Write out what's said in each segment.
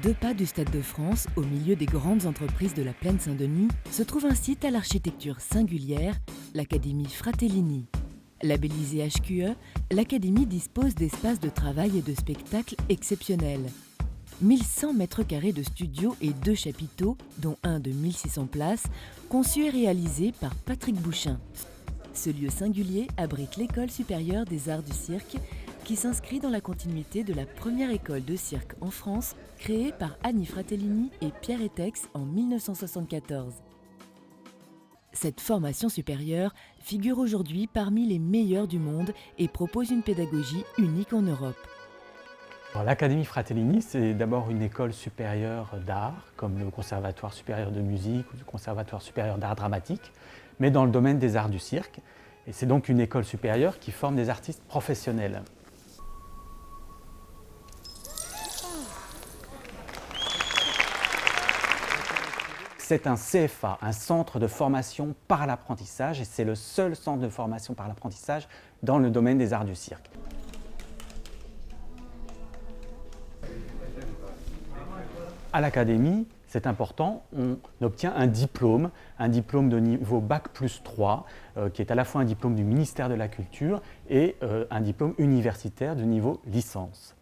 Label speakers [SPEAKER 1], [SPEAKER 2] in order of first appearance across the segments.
[SPEAKER 1] deux pas du Stade de France, au milieu des grandes entreprises de la plaine Saint-Denis, se trouve un site à l'architecture singulière, l'Académie Fratellini. Labellisée HQE, l'Académie dispose d'espaces de travail et de spectacles exceptionnels. 1100 mètres carrés de studios et 2 chapiteaux, dont un de 1600 places, conçus et réalisés par Patrick Bouchin. Ce lieu singulier abrite l'École supérieure des arts du cirque, qui s'inscrit dans la continuité de la première école de cirque en France, créée par Annie Fratellini et Pierre Etex en 1974. Cette formation supérieure figure aujourd'hui parmi les meilleures du monde et propose une pédagogie unique en Europe.
[SPEAKER 2] L'Académie Fratellini, c'est d'abord une école supérieure d'art, comme le Conservatoire supérieur de musique ou le Conservatoire supérieur d'art dramatique, mais dans le domaine des arts du cirque. Et c'est donc une école supérieure qui forme des artistes professionnels. C'est un CFA, un centre de formation par l'apprentissage, et c'est le seul centre de formation par l'apprentissage dans le domaine des arts du cirque. À l'Académie, c'est important, on obtient un diplôme de niveau Bac+3, qui est à la fois un diplôme du ministère de la Culture et un diplôme universitaire de niveau licence.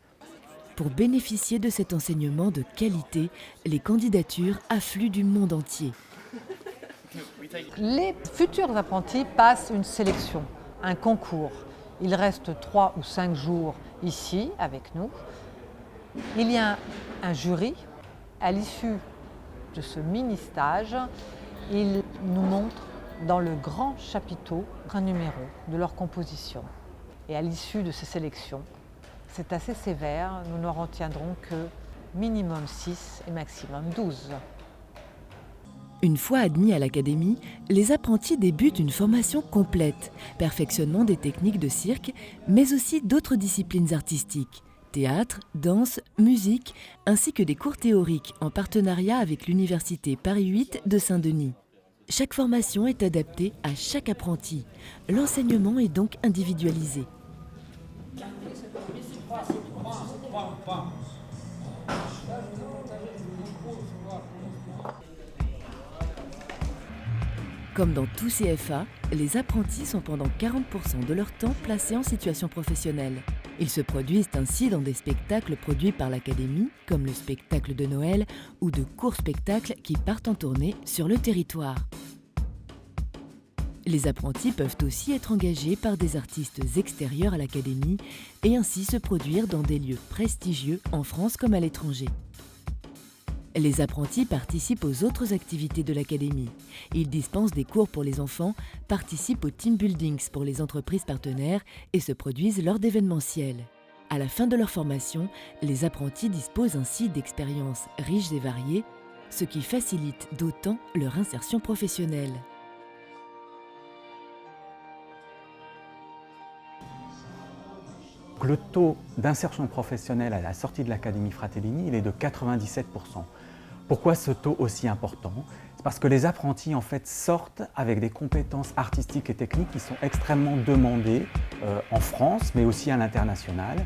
[SPEAKER 1] Pour bénéficier de cet enseignement de qualité, les candidatures affluent du monde entier.
[SPEAKER 3] Les futurs apprentis passent une sélection, un concours. Ils restent 3 ou 5 jours ici avec nous. Il y a un jury. À l'issue de ce mini-stage, ils nous montrent dans le grand chapiteau un numéro de leur composition. Et à l'issue de ces sélections, c'est assez sévère, nous n'en retiendrons que minimum 6 et maximum 12.
[SPEAKER 1] Une fois admis à l'académie, les apprentis débutent une formation complète, perfectionnement des techniques de cirque, mais aussi d'autres disciplines artistiques, théâtre, danse, musique, ainsi que des cours théoriques en partenariat avec l'Université Paris 8 de Saint-Denis. Chaque formation est adaptée à chaque apprenti. L'enseignement est donc individualisé. Comme dans tout CFA, les apprentis sont pendant 40% de leur temps placés en situation professionnelle. Ils se produisent ainsi dans des spectacles produits par l'Académie, comme le spectacle de Noël ou de courts spectacles qui partent en tournée sur le territoire. Les apprentis peuvent aussi être engagés par des artistes extérieurs à l'Académie et ainsi se produire dans des lieux prestigieux en France comme à l'étranger. Les apprentis participent aux autres activités de l'Académie. Ils dispensent des cours pour les enfants, participent aux team buildings pour les entreprises partenaires et se produisent lors d'événementiels. À la fin de leur formation, les apprentis disposent ainsi d'expériences riches et variées, ce qui facilite d'autant leur insertion professionnelle.
[SPEAKER 2] Le taux d'insertion professionnelle à la sortie de l'Académie Fratellini, il est de 97%. Pourquoi ce taux aussi important? C'est parce que les apprentis en fait sortent avec des compétences artistiques et techniques qui sont extrêmement demandées en France, mais aussi à l'international,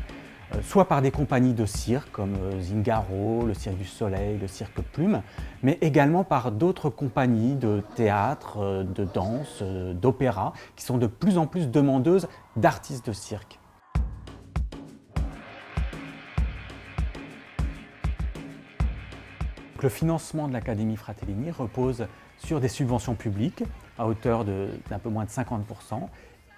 [SPEAKER 2] soit par des compagnies de cirque comme Zingaro, le Cirque du Soleil, le Cirque Plume, mais également par d'autres compagnies de théâtre, de danse, d'opéra, qui sont de plus en plus demandeuses d'artistes de cirque. Le financement de l'Académie Fratellini repose sur des subventions publiques à hauteur d'un peu moins de 50%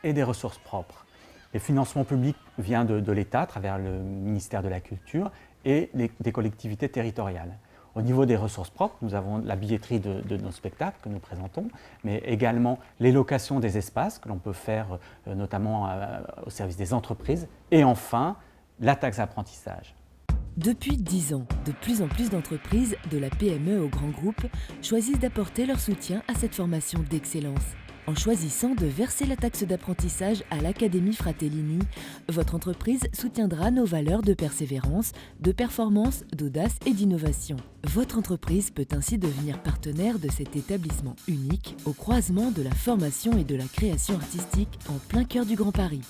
[SPEAKER 2] et des ressources propres. Le financement public vient de l'État à travers le ministère de la Culture et des collectivités territoriales. Au niveau des ressources propres, nous avons la billetterie de nos spectacles que nous présentons, mais également les locations des espaces que l'on peut faire notamment au service des entreprises et enfin la taxe d'apprentissage.
[SPEAKER 1] Depuis 10 ans, de plus en plus d'entreprises, de la PME au grand groupe, choisissent d'apporter leur soutien à cette formation d'excellence. En choisissant de verser la taxe d'apprentissage à l'Académie Fratellini, votre entreprise soutiendra nos valeurs de persévérance, de performance, d'audace et d'innovation. Votre entreprise peut ainsi devenir partenaire de cet établissement unique au croisement de la formation et de la création artistique en plein cœur du Grand Paris.